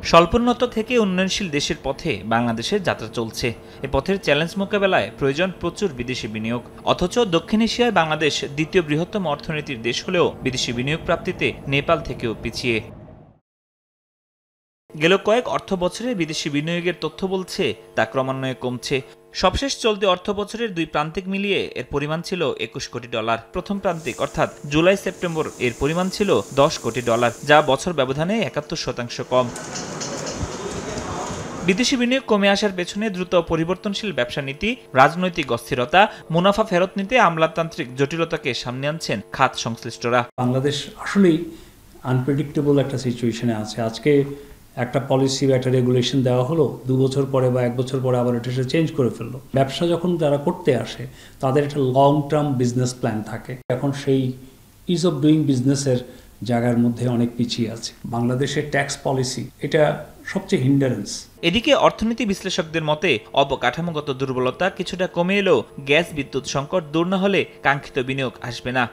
স্বল্পোন্নত থেকে উন্নয়নশীল দেশের পথে বাংলাদেশের যাত্রা চলছে। এ পথের চ্যালেঞ্জ মোকাবেলায় প্রয়োজন প্রচুর বিদেশি বিনিয়োগ। অথচ দক্ষিণ এশিয়ায় বাংলাদেশ দ্বিতীয় বৃহত্তম অর্থনীতির দেশ হলেও বিদেশি বিনিয়োগ প্রাপ্তিতে নেপাল থেকেও পিছিয়ে। গেল কয়েক অর্থবছরে বিদেশি বিনিয়োগের তথ্য বলছে তা ক্রমান্বয়ে কমছে। সবশেষ চলতি অর্থবছরের দুই প্রান্তিক মিলিয়ে এর পরিমাণ ছিল $21 কোটি। প্রথম প্রান্তিক অর্থাৎ জুলাই সেপ্টেম্বর এর পরিমাণ ছিল $10 কোটি, যা বছর ব্যবধানে 71% কম। বিদেশি বিনিয়োগ কমে আসার পেছনে দ্রুত পরিবর্তনশীল ব্যবসা নীতি, রাজনৈতিক অস্থিরতা, মুনাফা ফেরত নিতে আমলাতান্ত্রিক জটিলতাকে সামনে আনছেন খাত সংশ্লিষ্টরা। বাংলাদেশ আসলেই আনপ্রেডিক্টেবল একটা সিচুয়েশনে আছে। আজকে একটা পলিসি বা একটা রেগুলেশন দেওয়া হলো, 2 বছর পরে বা 1 বছর পরে আবার এটা চেঞ্জ করে ফেললো। ব্যবসা যখন যারা করতে আসে তাদের একটা লং টার্ম বিজনেস প্ল্যান থাকে। এখন সেই ইজ অফ ডুইং বিজনেসের জায়গার মধ্যে অনেক পিছিয়ে আছে। বাংলাদেশের ট্যাক্স পলিসি এটা সবচেয়ে হিন্ডারেন্স। এদিকে অর্থনীতি বিশ্লেষকদের মতে অবকাঠামোগত দুর্বলতা কিছুটা কমে এলেও গ্যাস বিদ্যুৎ সংকট দূর না হলে কাঙ্ক্ষিত বিনিয়োগ আসবে না।